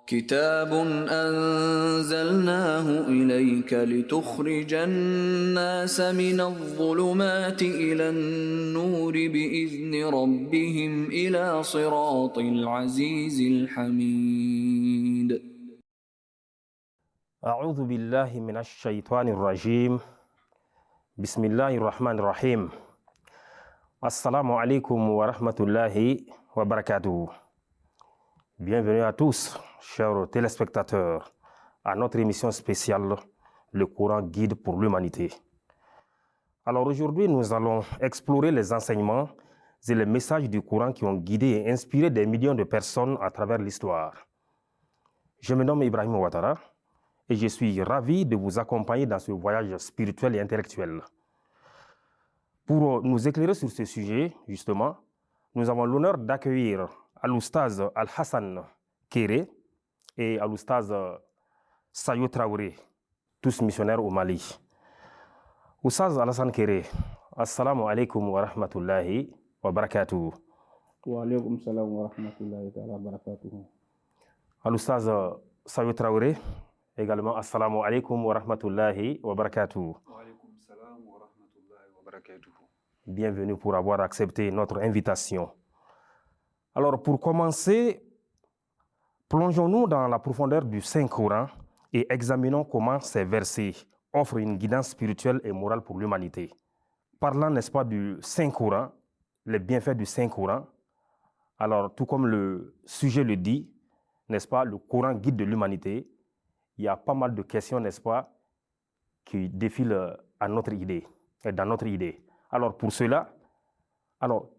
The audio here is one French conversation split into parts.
كتاب أنزلناه إليك لتخرج الناس من الظلمات إلى النور بإذن ربهم إلى صراط العزيز الحميد. أعوذ بالله من الشيطان الرجيم. بسم الله الرحمن الرحيم. Assalamu alaikum wa rahmatullahi wa barakatuh. Bienvenue à tous, chers téléspectateurs, à notre émission spéciale, le Coran guide pour l'humanité. Alors aujourd'hui, nous allons explorer les enseignements et les messages du Coran qui ont guidé et inspiré des millions de personnes à travers l'histoire. Je me nomme Ibrahim Ouattara et je suis ravi de vous accompagner dans ce voyage spirituel et intellectuel. Pour nous éclairer sur ce sujet, justement, nous avons l'honneur d'accueillir Al-Oustaz Al-Hassan Kéré et Al-Oustaz Sayo Traoré, tous missionnaires au Mali. Oustaz Al-Hassan Kéré, assalamu alaikum wa rahmatullahi wa barakatuh. Wa alaikum salam wa rahmatullahi wa barakatuh. Al-Oustaz Sayo Traoré, également assalamu alaikum wa rahmatullahi wa barakatuh. Bienvenue pour avoir accepté notre invitation. Alors pour commencer, plongeons-nous dans la profondeur du Saint-Coran et examinons comment ces versets offrent une guidance spirituelle et morale pour l'humanité. Parlant, n'est-ce pas, du Saint-Coran, les bienfaits du Saint-Coran, alors tout comme le sujet le dit, n'est-ce pas, le Coran guide de l'humanité, il y a pas mal de questions, n'est-ce pas, qui défilent à notre idée, dans notre idée. Alors pour cela,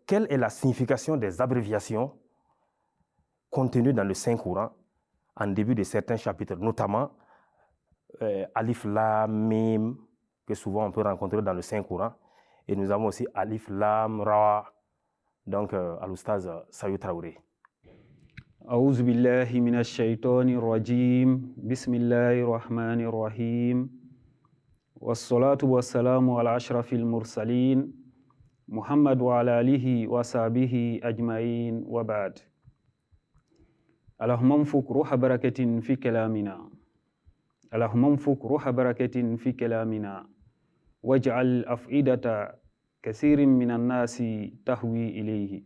quelle est la signification des abréviations contenues dans le Saint-Coran en début de certains chapitres, notamment Alif, Lam, Mim, que souvent on peut rencontrer dans le Saint-Coran, et nous avons aussi Alif, Lam, Ra, donc Al-Oustaz Sayo Traoré. A'udhu billahi minash shaitanir rajim. Bismillahir rahmanir rahim. Wassalatu wassalamu ala ashrafil mursalin. Muhammad wa ala alihi wa sahbihi ajma'in wa ba'd. Allahumma anfuk ruha barakatin fi kalamina. Allahumma anfuk ruha barakatin fi kalamina. Waj'al af'idata kathirin minan nasi tahwi ilayhi.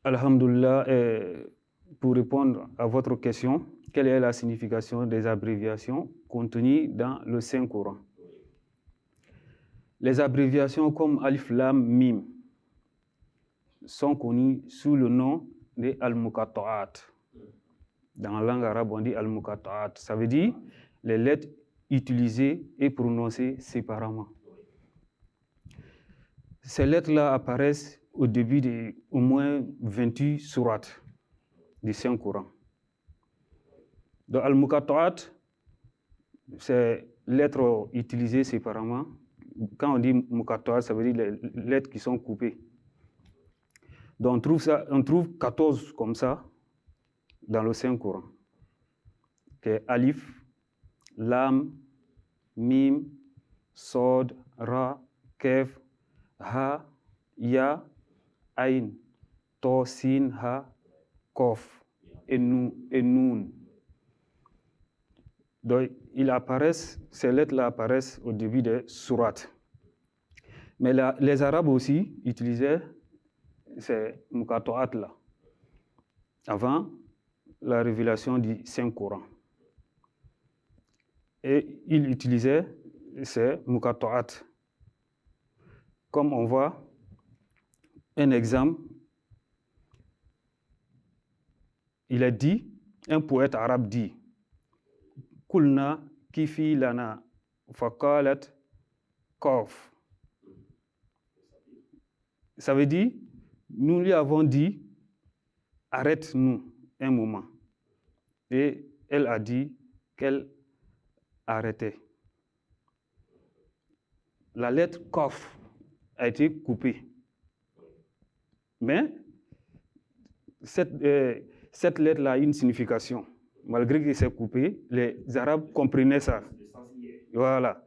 Alhamdulillah, pour répondre à votre question, quelle est la signification des abréviations contenues dans le Saint-Coran? Les abréviations comme Alif, Lam, Mim sont connues sous le nom de Al-Muqatta'at. Dans la langue arabe, on dit Al-Muqatta'at. Ça veut dire les lettres utilisées et prononcées séparément. Ces lettres-là apparaissent au début de au moins 28 sourates du Saint-Coran. Donc Al-Muqatta'at, c'est lettres utilisées séparément. Quand on dit Muqatta'at, ça veut dire les lettres qui sont coupées. Donc on trouve 14 comme ça dans le Saint-Coran. Alif, Lam, Mim, Sod, Ra, Kef, Ha, Ya, Ain, To, Sin, Ha, Kof et Noun. Donc, ces lettres-là apparaissent au début des sourates. Mais les Arabes aussi utilisaient ces Muqatta'at-là avant la révélation du Saint-Coran. Et ils utilisaient ces Muqatta'at. Comme on voit, un exemple, il est dit, un poète arabe dit, Kulna kifi lana faqalat Kof. Ça veut dire, nous lui avons dit, arrête-nous un moment. Et elle a dit qu'elle arrêtait. La lettre Kof a été coupée. Mais cette lettre-là a une signification. Malgré que c'est coupé, les Arabes comprenaient ça. Voilà.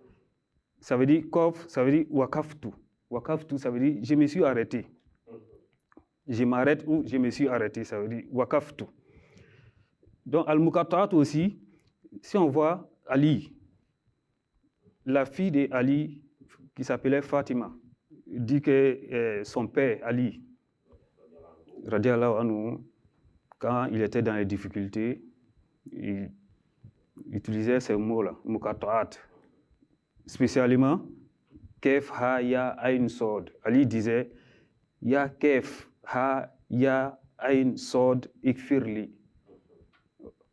Ça veut dire Kof, ça veut dire Wakaftu. Wakaftu, ça veut dire je me suis arrêté. Je m'arrête ou je me suis arrêté, ça veut dire Wakaftu. Donc, Al-Muqatta'at aussi, si on voit Ali, la fille d'Ali, qui s'appelait Fatima, dit que son père, Ali, radiallahu anhu, quand il était dans les difficultés, il utilisait ces mots-là, Muqatta'at, spécialement, Kef, Ha, Ya, Ayn, Sod. Ali disait, Ya Kef, Ha, Ya, Ayn, Sod, Ikfirli.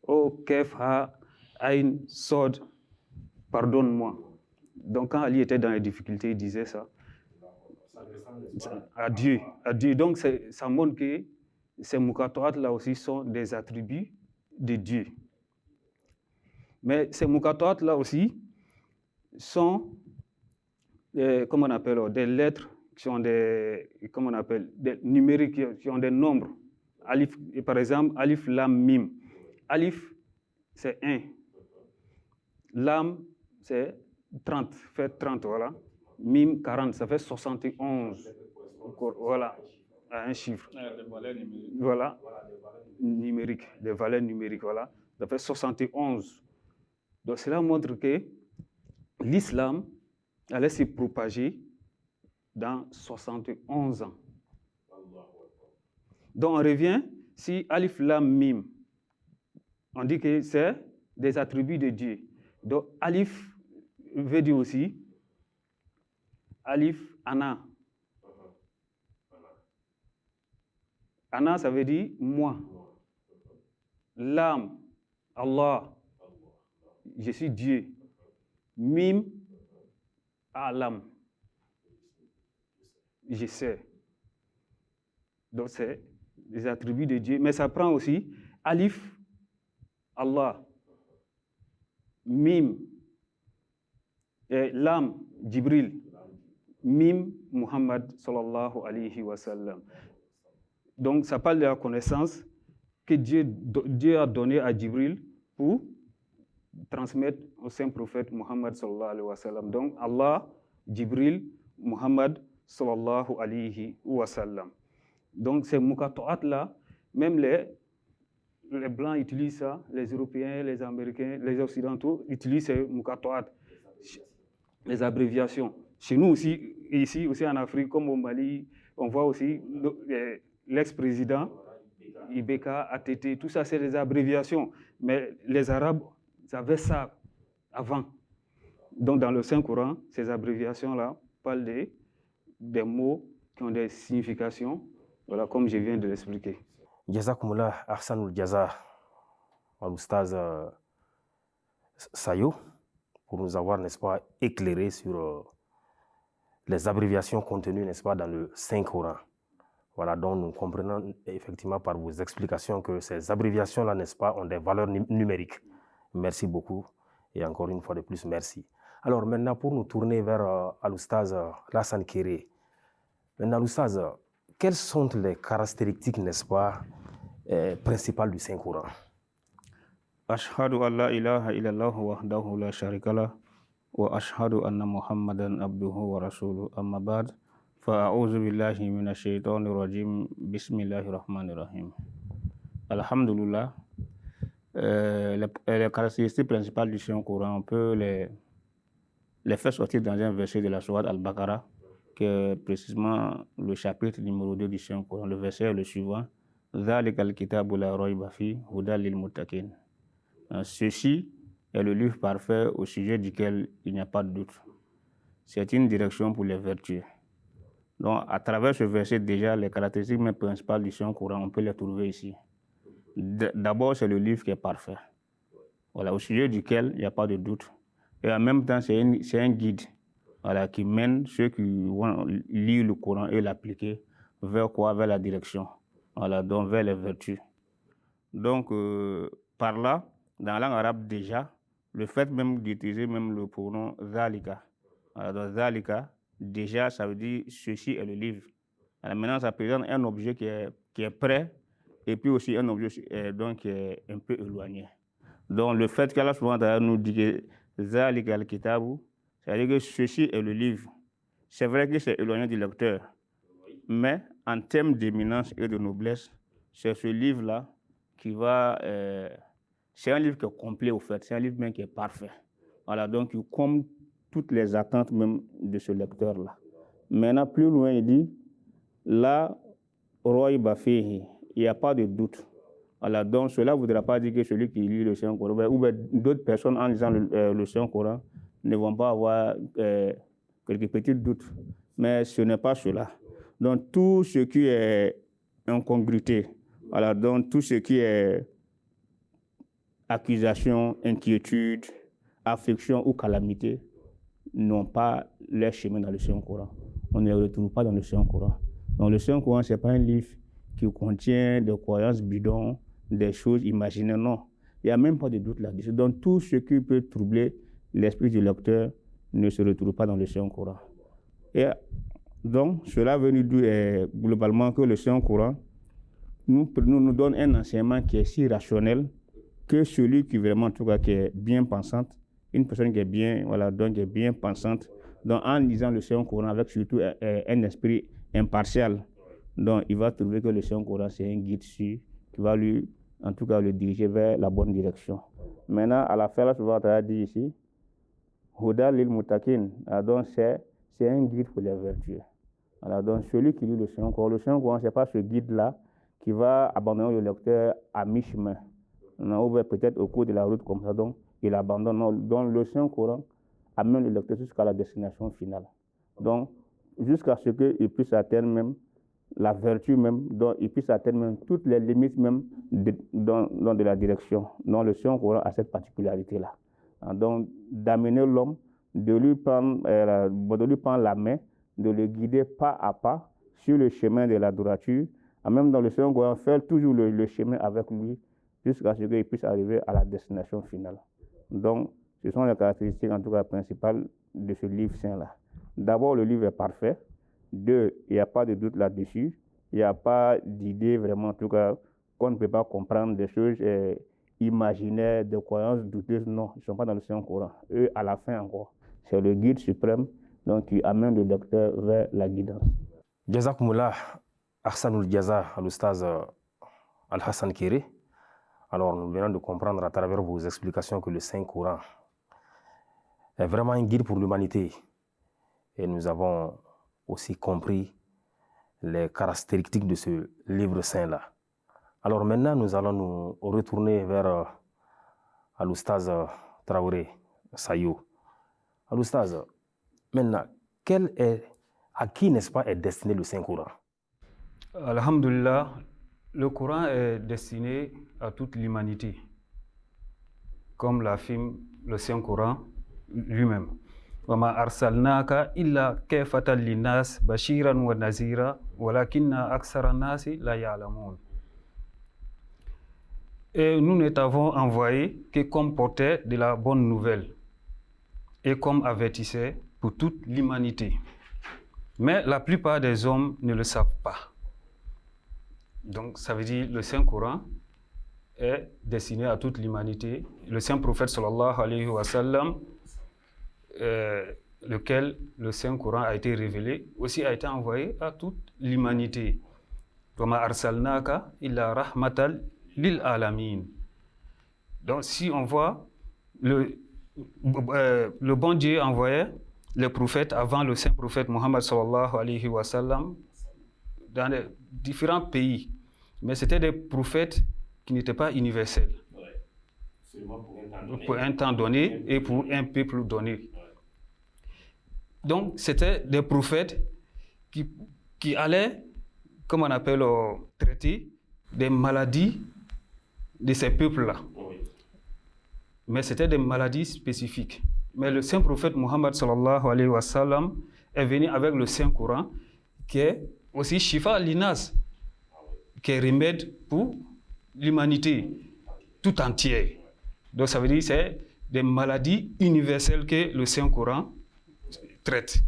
Oh Kef, Ha, Ayn, Sod, pardonne-moi. Donc quand Ali était dans les difficultés, il disait ça. À Dieu, à Dieu. Donc ça montre que ces Muqatta'at là aussi sont des attributs de Dieu. Mais ces Muqatta'at là aussi sont, comment on appelle, des lettres qui ont des, comment on appelle, des numériques, qui ont des nombres. Alif, par exemple, Alif, Lam, Mim. Alif, c'est 1. Lam, c'est 30, fait 30, voilà. Mim, 40, ça fait 71. Voilà, un chiffre. Voilà, numérique, des valeurs numériques, voilà. Ça fait 71. Donc cela montre que l'islam allait se propager dans 71 ans. Donc on revient, si Alif, Lam, Mim, on dit que c'est des attributs de Dieu. Donc Alif veut dire aussi Alif, Ana. Ana, ça veut dire moi. Lam, Allah, je suis Dieu. Mim, Alam, je sais. Donc c'est des attributs de Dieu, mais ça prend aussi Alif, Allah, Mim, Lam, Jibril, Mim, Muhammad sallallahu alayhi wa sallam. Donc ça parle de la connaissance que Dieu a donnée à Jibril pour transmettre au saint prophète Muhammad sallallahu alayhi wa sallam. Donc Allah, Jibril, Muhammad sallallahu alayhi wa sallam. Donc ces Muqatta'at là, même les Blancs utilisent ça, les Européens, les Américains, les Occidentaux utilisent ces Muqatta'at, les abréviations. Chez nous aussi, ici aussi en Afrique, comme au Mali, on voit aussi l'ex-président, Ibeka, ATT, tout ça c'est des abréviations. Mais les Arabes avaient ça avant. Donc dans le Saint-Coran, ces abréviations-là parlent des mots qui ont des significations, voilà, comme je viens de l'expliquer. Jazakumullah ahsanul jaza al-Oustaz Sayo pour nous avoir, n'est-ce pas, éclairé sur les abréviations contenues, n'est-ce pas, dans le Saint-Coran. Voilà, donc nous comprenons effectivement par vos explications que ces abréviations-là, n'est-ce pas, ont des valeurs numériques. Merci beaucoup et encore une fois de plus, merci. Alors maintenant, pour nous tourner vers Al-Oustaz Lassane Kéré. Maintenant, Al-Oustaz, quelles sont les caractéristiques, n'est-ce pas, principales du Saint-Coran? Ashhadu an la ilaha illallah wahdahu la sharika lah wa ashhadu anna Muhammadan abduhu wa rasuluhu amma ba'd. Fa'a'udhu billahi minash shaitanir rajim. Bismillahir rahmanir rahim. Alhamdulillah. Les caractéristiques principales du Saint-Coran, on peut les faire sortir dans un verset de la sourate Al-Baqarah, qui est précisément le chapitre numéro 2 du Saint-Coran. Le verset est le suivant. Dhalikal kitabu la rayba fi hudal lil muttaqin. Ceci est le livre parfait au sujet duquel il n'y a pas de doute. C'est une direction pour les vertus. Donc, à travers ce verset, déjà, les caractéristiques principales du Saint-Coran, on peut les trouver ici. D'abord, c'est le livre qui est parfait. Voilà, au sujet duquel il n'y a pas de doute. Et en même temps, c'est un guide, voilà, qui mène ceux qui vont lire le Coran et l'appliquer vers quoi? Vers la direction. Voilà, donc vers les vertus. Donc, par là, dans la langue arabe déjà, le fait même d'utiliser même le pronom zalika. Voilà, donc zalika, déjà, ça veut dire ceci est le livre. Alors maintenant, ça présente un objet qui est prêt et puis aussi un objet donc, qui est un peu éloigné. Donc le fait qu'Allah souvent nous dit que zalika al-kitabu, c'est-à-dire que ceci est le livre. C'est vrai que c'est éloigné du lecteur, mais en termes d'éminence et de noblesse, c'est ce livre-là qui va C'est un livre qui est complet, au fait. C'est un livre même qui est parfait. Voilà, donc il comble toutes les attentes même de ce lecteur-là. Maintenant, plus loin, il dit, là, Roy Baféhi, il n'y a pas de doute. Voilà, donc cela ne voudra pas dire que celui qui lit le Saint-Coran, ou d'autres personnes en lisant le Saint-Coran, ne vont pas avoir quelques petits doutes. Mais ce n'est pas cela. Donc tout ce qui est incongruité, voilà, donc tout ce qui est accusation, inquiétude, affliction ou calamité, n'ont pas leur chemin dans le Saint-Coran. On ne les retrouve pas dans le Saint-Coran. Donc le Saint-Coran, ce n'est pas un livre qui contient des croyances bidons, des choses imaginaires, non. Il n'y a même pas de doute là-dessus. Donc tout ce qui peut troubler l'esprit du lecteur ne se retrouve pas dans le Saint-Coran. Et donc cela veut nous dire globalement que le Saint-Coran nous donne un enseignement qui est si rationnel que celui qui vraiment, en tout cas, qui est bien pensante, une personne qui est bien, voilà, donc qui est bien pensante, donc en lisant le Saint-Coran avec surtout un esprit impartial, donc il va trouver que le Saint-Coran c'est un guide sûr qui va lui, en tout cas, le diriger vers la bonne direction. Maintenant, à la fin, là, souvent, on a dit ici, Huda lil Mutakin, donc c'est un guide pour les vertueux. Alors, donc celui qui lit le Saint-Coran, c'est pas ce guide-là qui va abandonner le lecteur à mi-chemin. Ou peut-être au cours de la route comme ça, donc il abandonne. Non, donc le Saint-Coran amène le lecteur jusqu'à la destination finale. Donc, jusqu'à ce qu'il puisse atteindre même la vertu même, donc il puisse atteindre même toutes les limites même de la direction. Donc le Saint-Coran a cette particularité-là. Donc d'amener l'homme, de lui prendre la main, de le guider pas à pas sur le chemin de la droiture, et même dans le Saint-Coran, faire toujours le chemin avec lui, jusqu'à ce qu'il puisse arriver à la destination finale. Donc, ce sont les caractéristiques, en tout cas, principales de ce livre saint-là. D'abord, le livre est parfait. Deux, il n'y a pas de doute là-dessus. Il n'y a pas d'idée, vraiment, en tout cas, qu'on ne peut pas comprendre des choses imaginaires, des croyances douteuses. Non, ils ne sont pas dans le Saint-Coran. Eux, à la fin encore, c'est le guide suprême, donc qui amène le lecteur vers la guidance. Jazakumullah, Ahsanul Jaza, à l'Oustaz Al-Hassan Kéré. Alors, nous venons de comprendre à travers vos explications que le Saint-Coran est vraiment un guide pour l'humanité. Et nous avons aussi compris les caractéristiques de ce livre saint-là. Alors maintenant, nous allons nous retourner vers Al-Oustaz Traoré Sayo. Al-Oustaz, maintenant, à qui, n'est-ce pas, est destiné le Saint-Coran? Alhamdulillah, le Coran est destiné à toute l'humanité, comme l'affirme le Saint-Coran lui-même. وَمَا أَرْسَلْنَاكَ إِلَّا كَافَةً لِلنَّاسِ بَشِيرًا وَنَذِيرًا وَلَكِنَّ أَكْثَرَ النَّاسِ لَا يَعْلَمُونَ. Et nous ne t'avons envoyé que comme porteur de la bonne nouvelle et comme avertisseur pour toute l'humanité. Mais la plupart des hommes ne le savent pas. Donc ça veut dire que le Saint-Coran est destiné à toute l'humanité. Le Saint-Prophète sallallahu alayhi wa sallam, lequel le Saint-Coran a été révélé, aussi a été envoyé à toute l'humanité. وَمَا أَرْسَلْنَاكَ إِلَّا رَحْمَةً لِلْعَالَمِينَ. Donc si on voit le bon Dieu envoyait les prophètes avant le Saint-Prophète Mohammed sallallahu alayhi wa sallam dans les différents pays, mais c'était des prophètes qui n'étaient pas universels. Pour un temps donné et pour un peuple donné. Donc, c'était des prophètes qui allaient, comme on appelle, traiter des maladies de ces peuples-là. Mais c'était des maladies spécifiques. Mais le Saint-Prophète Mohammed sallallahu alayhi wa sallam est venu avec le Saint-Coran, qui est aussi Shifa Linas, qui est remède pour l'humanité tout entière. Donc ça veut dire que c'est des maladies universelles que le Saint-Coran traite.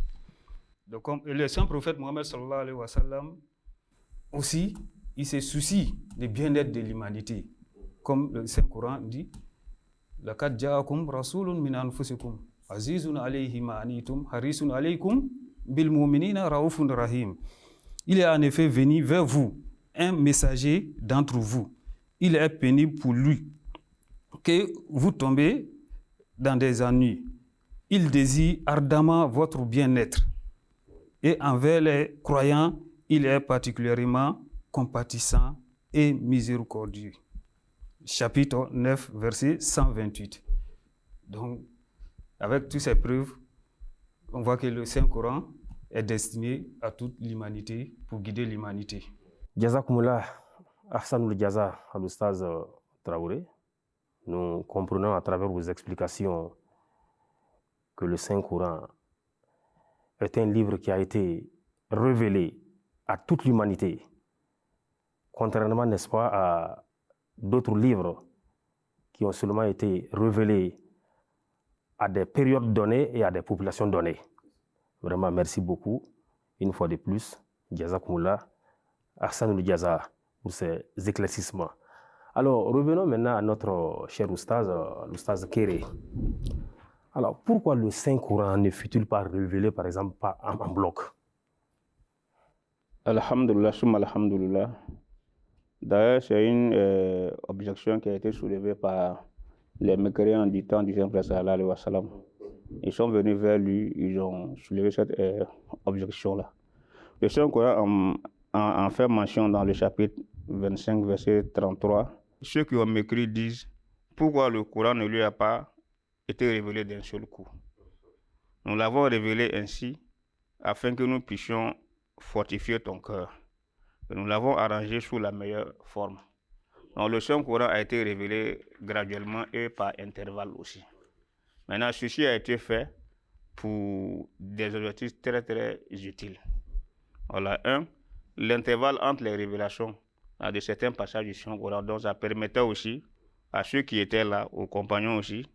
Donc comme le Saint-Prophète Mohammed sallallahu alayhi wa sallam aussi, il se soucie du bien-être de l'humanité. Comme le Saint-Coran dit, لَقَدْ جَاءَكُمْ رَسُولٌ مِّنْ أَنفُسِكُمْ عَزِيزٌ عَلَيْهِ مَا عَنِيتُمْ حَرِيصٌ عَلَيْكُمْ بِالْمُؤْمِنِينَ رَءُوفٌ رَحِيمٌ. Il est en effet venu vers vous un messager d'entre vous. Il est pénible pour lui que vous tombez dans des ennuis. Il désire ardemment votre bien-être. Et envers les croyants, il est particulièrement compatissant et miséricordieux. Chapitre 9, verset 128. Donc, avec toutes ces preuves, on voit que le Saint-Coran est destiné à toute l'humanité, pour guider l'humanité. Jazakumullah, Ahsanul Jaza, Al-Ustaz Traoré. Nous comprenons à travers vos explications que le Saint-Coran est un livre qui a été révélé à toute l'humanité, contrairement, n'est-ce pas, à d'autres livres qui ont seulement été révélés à des périodes données et à des populations données. Vraiment, merci beaucoup, une fois de plus, Jazakumullah, Ahsanul Jaza, pour ces éclaircissements. Alors, revenons maintenant à notre cher oustaz, l'oustaz Kéré. Alors, pourquoi le Saint-Coran ne fut-il pas révélé, par exemple, pas en bloc? Alhamdulillah, summa alhamdulillah. D'ailleurs, c'est une objection qui a été soulevée par les mécréants du temps du Saint-Prophète sallallahu alayhi wa sallam. Ils sont venus vers lui, ils ont soulevé cette objection-là. Le Saint-Coran en fait mention dans le chapitre 25, verset 33. Ceux qui ont mécrit disent pourquoi le Coran ne lui a pas été révélé d'un seul coup. Nous l'avons révélé ainsi afin que nous puissions fortifier ton cœur. Nous l'avons arrangé sous la meilleure forme. Donc le Saint-Coran a été révélé graduellement et par intervalle aussi. Maintenant, ceci a été fait pour des objectifs très très utiles. Voilà, l'intervalle entre les révélations de certains passages du Saint-Coran, donc ça permettait aussi à ceux qui étaient là, aux compagnons aussi,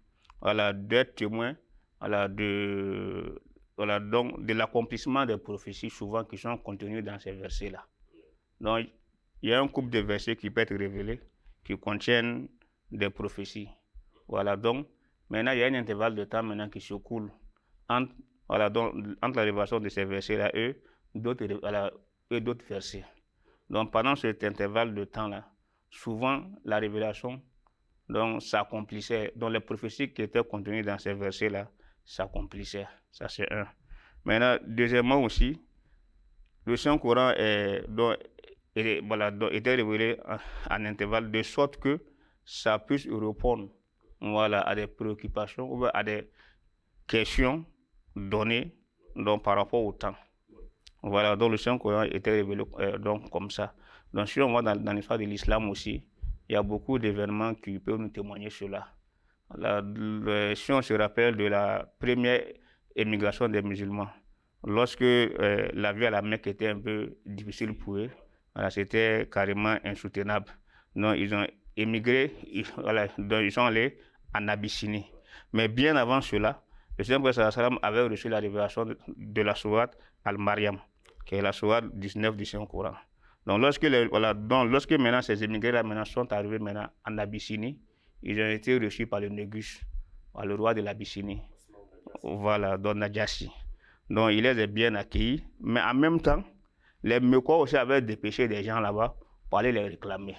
voilà, d'être témoins, voilà, de l'accomplissement des prophéties souvent qui sont contenues dans ces versets-là. Donc, il y a un couple de versets qui peut être révélés, qui contiennent des prophéties. Voilà, donc, maintenant, il y a un intervalle de temps maintenant qui se coule entre la révélation de ces versets-là et d'autres versets. Donc, pendant cet intervalle de temps-là, souvent, la révélation s'accomplissait. Donc, les prophéties qui étaient contenues dans ces versets-là s'accomplissaient. Ça, c'est un. Maintenant, deuxièmement aussi, le Saint-Coran était révélé en intervalle de sorte que ça puisse répondre, voilà, à des préoccupations ou à des questions données par rapport au temps. Voilà, donc le Saint-Coran était révélé comme ça. Donc si on voit dans l'histoire de l'islam aussi, il y a beaucoup d'événements qui peuvent nous témoigner cela. Si on se rappelle de la première émigration des musulmans, lorsque la vie à la Mecque était un peu difficile pour eux, voilà, c'était carrément insoutenable. Donc ils ont émigré, donc ils sont allés en Abyssinie. Mais bien avant cela, le Seigneur sallallahu alayhi wa sallam avait reçu la révélation de la sourate Al-Maryam, qui est la sourate 19 du Saint-Coran. Donc lorsque maintenant ces émigrés-là sont arrivés maintenant en Abyssinie, ils ont été reçus par le Négus, par le roi de l'Abyssinie, voilà, donc Nadjassi. Donc il les a bien accueillis, mais en même temps, les Mecquois aussi avaient dépêché des gens là-bas pour aller les réclamer.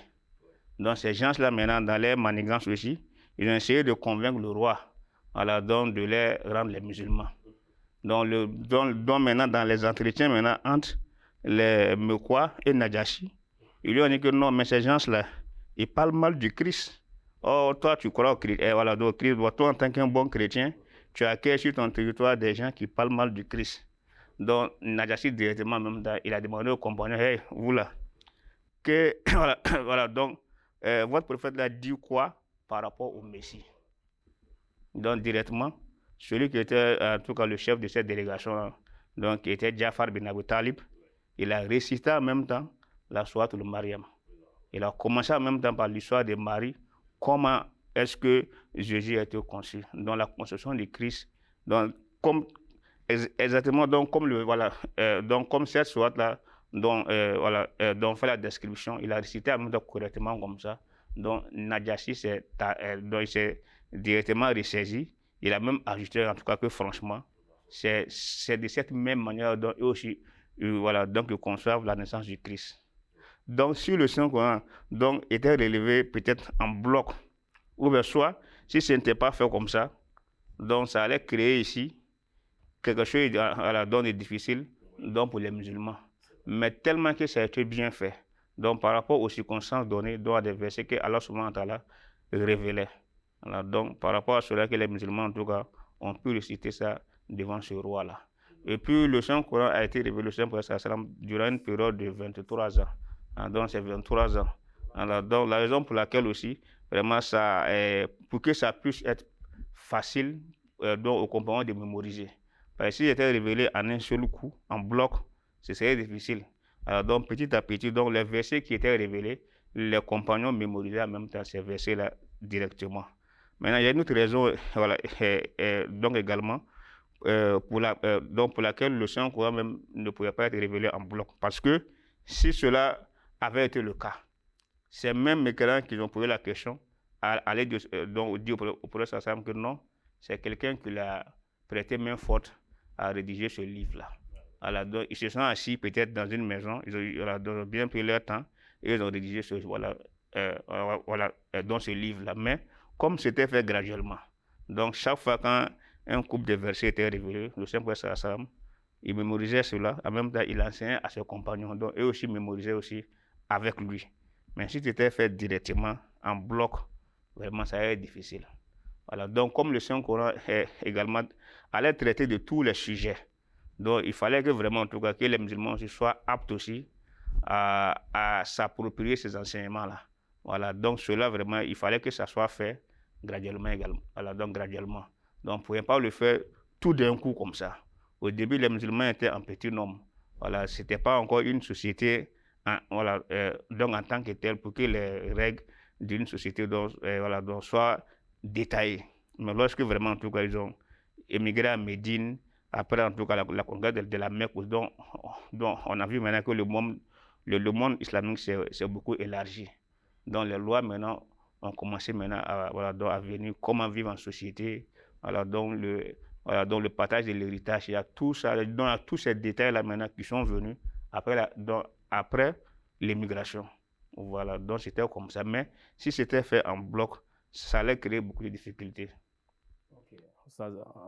Donc ces gens-là maintenant, dans les manigances aussi, ils ont essayé de convaincre le roi, voilà, donc de les rendre les musulmans. Donc maintenant, dans les entretiens maintenant entre les Mecquois et Nadjassi, ils lui ont dit que non, mais ces gens-là, ils parlent mal du Christ. Oh, toi, tu crois au Christ. Et voilà, donc Christ, toi, en tant qu'un bon chrétien, tu accueilles sur ton territoire des gens qui parlent mal du Christ. Donc, Nadjassi directement, même, il a demandé aux compagnons, hey, vous là, que, voilà, donc, votre prophète là dit quoi par rapport au Messie? Donc, directement, celui qui était, en tout cas, le chef de cette délégation, donc, qui était Jafar bin Abi Talib, il a récité en même temps la sourate Al-Maryam. Il a commencé en même temps par l'histoire de Marie, comment est-ce que Jésus a été conçu, dans la conception du Christ, donc, exactement donc, comme cette sourate-là, dont fait la description, il a récité en même temps correctement comme ça. Donc, Nadjassi s'est directement ressaisi. Il a même ajouté, en tout cas, que franchement, c'est de cette même manière dont eux aussi, donc ils conçoivent la naissance du Christ. Donc, si le Saint-Coran était relevé peut-être en bloc Ou bien soit, si ce n'était pas fait comme ça, donc ça allait créer ici quelque chose de difficile donc pour les musulmans. Mais tellement que ça a été bien fait, donc par rapport aux circonstances données, donc à des versets que Allah subhanahu wa ta'ala révélait. Alors, donc par rapport à cela que les musulmans en tout cas ont pu réciter ça devant ce roi-là. Et puis le Saint-Coran a été révélé au Saint-Prophète durant une période de 23 ans. Alors, donc c'est 23 ans. Alors, donc la raison pour laquelle aussi, vraiment ça, pour que ça puisse être facile donc aux compagnons de mémoriser. Parce que s'il était révélé en un seul coup, en bloc, ce serait difficile. Alors donc petit à petit, donc les versets qui étaient révélés, les compagnons mémorisaient en même temps ces versets-là directement. Maintenant, il y a une autre raison, voilà, donc également, donc pour laquelle le Saint-Coran même ne pouvait pas être révélé en bloc. Parce que si cela avait été le cas, c'est même mécréants qui ont posé la question, aller donc dire au prophète que non, c'est quelqu'un qui l'a prêté main forte à rédiger ce livre-là. Alors, donc, ils se sont assis peut-être dans une maison, ils ont bien pris leur temps et ils ont rédigé dans ce livre-là. Mais comme c'était fait graduellement, donc chaque fois quand un couple de versets était révélé, le Saint-Prophète sallam, il mémorisait cela, en même temps il enseignait à ses compagnons, donc eux aussi mémorisaient aussi avec lui. Mais si c'était fait directement en bloc, vraiment ça allait être difficile. Voilà, donc comme le Saint-Coran également allait traiter de tous les sujets, donc il fallait que vraiment en tout cas que les musulmans aussi soient aptes aussi à s'approprier ces enseignements-là. Voilà, donc cela vraiment, il fallait que ça soit fait graduellement également. Voilà, donc graduellement. Donc on ne pouvait pas le faire tout d'un coup comme ça. Au début, les musulmans étaient en petit nombre. Voilà, ce n'était pas encore une société donc en tant que telle pour que les règles d'une société donc soient détaillées. Mais lorsque vraiment en tout cas ils ont émigré à Médine, après en tout cas la conquête de la Mecque, donc on a vu maintenant que le monde islamique s'est beaucoup élargi. Donc les lois maintenant ont commencé maintenant à venir, comment vivre en société, donc le partage de l'héritage, il y a tout ça, donc il y a tous ces détails là maintenant qui sont venus après l'immigration. Voilà, donc c'était comme ça. Mais si c'était fait en bloc, ça allait créer beaucoup de difficultés.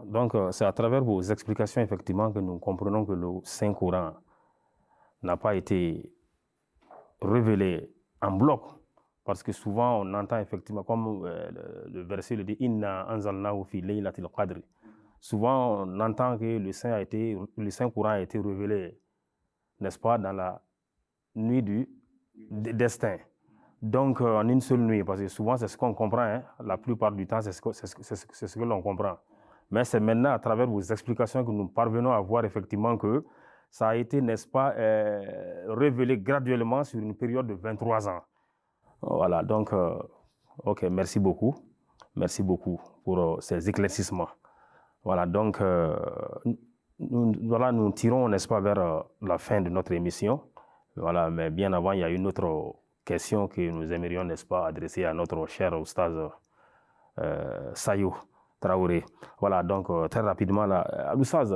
Donc, c'est à travers vos explications, effectivement, que nous comprenons que le Saint-Coran n'a pas été révélé en bloc. Parce que souvent, on entend effectivement, comme le verset le dit, « Inna anzalnahu fi laylatil qadr ». Souvent, on entend que le Saint-Coran a été révélé, n'est-ce pas, dans la nuit du destin. Donc, en une seule nuit, parce que souvent, c'est ce qu'on comprend. Hein. La plupart du temps, c'est ce que l'on comprend. Mais c'est maintenant, à travers vos explications, que nous parvenons à voir effectivement que ça a été, n'est-ce pas, révélé graduellement sur une période de 23 ans. Voilà, donc, ok, merci beaucoup. Merci beaucoup pour ces éclaircissements. Voilà, donc, nous tirons, n'est-ce pas, vers la fin de notre émission. Voilà, mais bien avant, il y a une autre question que nous aimerions, n'est-ce pas, adresser à notre cher oustaz Sayou Traoré. Voilà, donc, très rapidement, là, oustaz,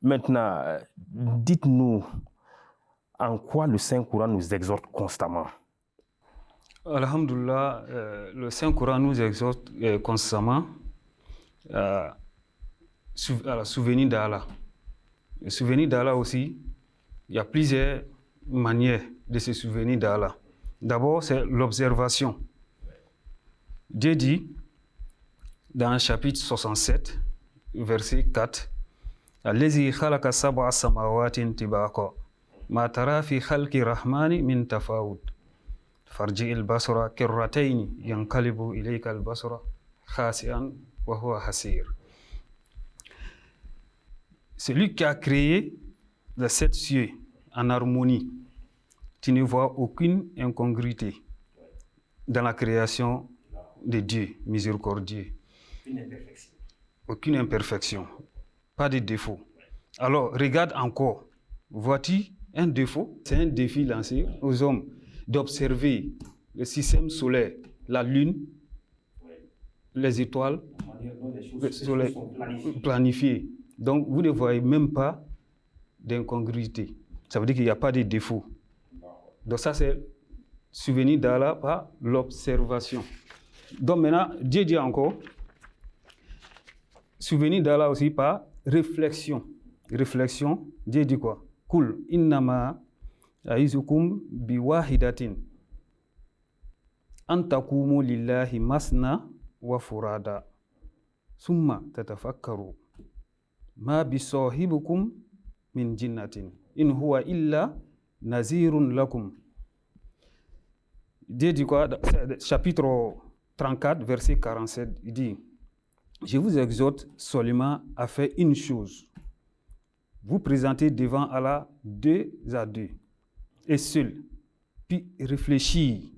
maintenant, dites-nous en quoi le Saint-Coran nous exhorte constamment. Alhamdulillah, le Saint-Coran nous exhorte constamment à la souvenir d'Allah. Le souvenir d'Allah aussi, il y a plusieurs manières de se souvenir d'Allah. D'abord, c'est l'observation. Dieu dit, dans le chapitre 67, verset 4, « Allazi khalaqa sab'a samawatin tibaqa, ma tara fi khalqi rahmani min tafawud. Farji al-basra kirratayni yankalibu ilayka al-basra khasi'an wa huwa hasir. » Celui qui a créé les 7 cieux en harmonie, tu ne vois aucune incongruité dans la création de Dieu, miséricordieux. Aucune imperfection, pas de défaut. Alors, regarde encore, vois-tu un défaut? C'est un défi lancé aux hommes d'observer le système solaire, la lune, les étoiles, le soleil planifié. Donc, vous ne voyez même pas d'incongruité. Ça veut dire qu'il n'y a pas de défaut. Donc ça, c'est souvenir d'Allah par l'observation. Donc maintenant, Dieu dit encore, souvenir d'Allah aussi par réflexion. Réflexion, Dieu dit quoi? Kul innama aizukum biwahidatin an takumu lillahi masna wa furada summa tatafakkaru ma bisahibukum min jinnatin in huwa illa nazirun lakum. Dieu dit quoi? Chapitre 34, verset 47, il dit: je vous exhorte seulement à faire une chose. Vous présentez devant Allah deux à deux et seul, puis réfléchir.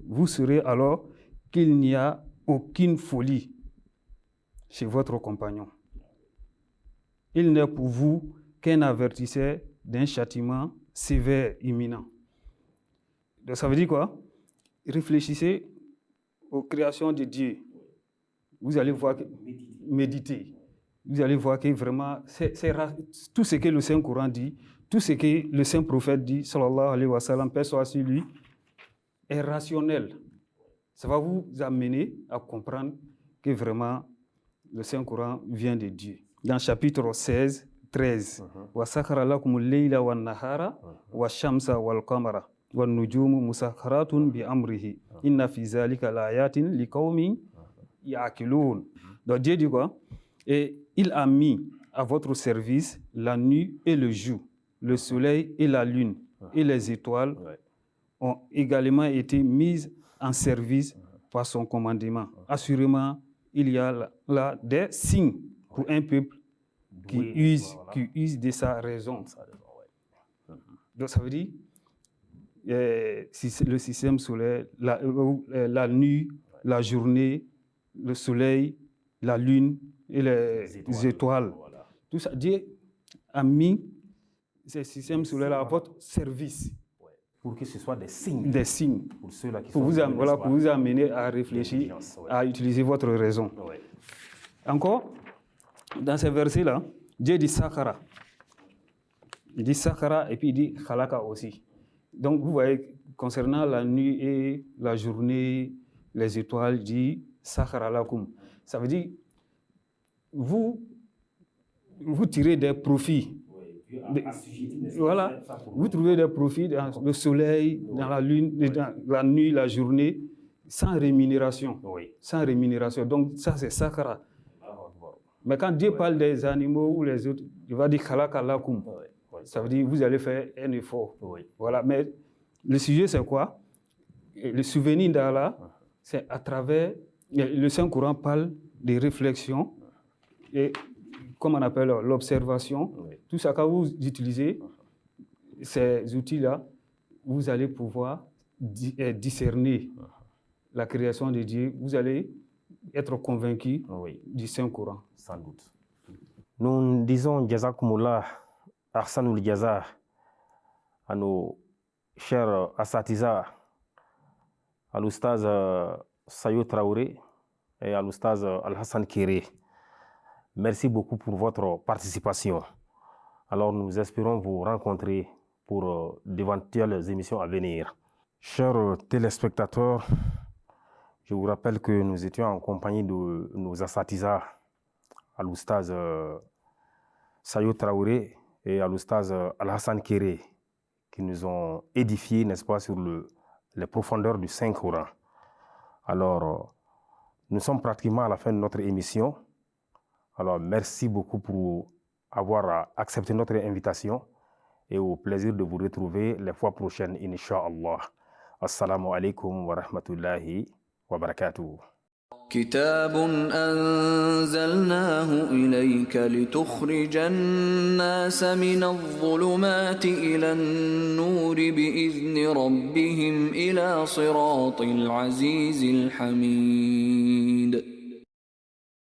Vous saurez alors qu'il n'y a aucune folie chez votre compagnon. Il n'est pour vous qu'un avertisseur d'un châtiment sévère imminent. Donc ça veut dire quoi? Réfléchissez aux créations de Dieu. Vous allez voir, méditer. Vous allez voir que vraiment, tout ce que le Saint-Coran dit, tout ce que le Saint-Prophète dit, sallallahu alayhi wa sallam, paix soit sur lui, est rationnel. Ça va vous amener à comprendre que vraiment, le Saint-Coran vient de Dieu. Dans chapitre 16, 13, wa sakhara lakumul layla wan nahara wa shamsa wal qamara wan nujumu musakharatun bi amrihi inna fi zalika laayatin liqaumin ya'qilun. Donc Dieu dit quoi? Et il a mis à votre service la nuit et le jour, le soleil et la lune et les étoiles ont également été mises en service par son commandement. Assurément, il y a là des signes pour un peuple qui use de sa raison. Donc ça veut dire le système solaire, la nuit, la journée, le soleil, la lune et les étoiles. Voilà. Tout ça, Dieu a mis ces systèmes solaires à votre service. Pour que ce soit des signes. Des signes. Pour ceux-là qui pour vous amener à réfléchir, à utiliser votre raison. Ouais. Encore, dans ces versets-là, Dieu dit Sakhara. Il dit Sakhara et puis il dit Khalaka aussi. Donc vous voyez, concernant la nuit et la journée, les étoiles, il dit Sakhara lakum. Ça veut dire, vous tirez des profits. Voilà, vous trouvez des profits dans le soleil, dans la lune, dans la nuit, la journée, sans rémunération. Sans rémunération. Donc ça, c'est Sakhara. Mais quand Dieu parle des animaux ou les autres, il va dire Khalaka lakum. Ça veut dire vous allez faire un effort. Voilà. Mais le sujet, c'est quoi? Le souvenir d'Allah, c'est à travers. Le Saint-Coran parle des réflexions et, comme on appelle, l'observation. Tout ça, quand vous utilisez ces outils-là, vous allez pouvoir discerner la création de Dieu. Vous allez être convaincu du Saint-Coran. Sans doute. Nous disons Jazakumullah, Ahsanul Jaza à nos chers Asatiza, à l'Oustaz Sayo Traoré et à l'Oustaz Al-Hassan Kéré. Merci beaucoup pour votre participation. Alors nous espérons vous rencontrer pour d'éventuelles émissions à venir. Chers téléspectateurs, je vous rappelle que nous étions en compagnie de nos Asatiza, à l'Oustaz Sayo Traoré et à l'Oustaz Al-Hassan Kéré, qui nous ont édifiés, n'est-ce pas, sur les profondeurs du Saint-Coran. Alors, nous sommes pratiquement à la fin de notre émission. Alors, merci beaucoup pour avoir accepté notre invitation et au plaisir de vous retrouver les fois prochaines, Inch'Allah. Assalamu alaikum wa rahmatullahi wa barakatuh. كتاب أنزلناه إليك لتخرج الناس من الظلمات إلى النور بإذن ربهم إلى صراط العزيز الحميد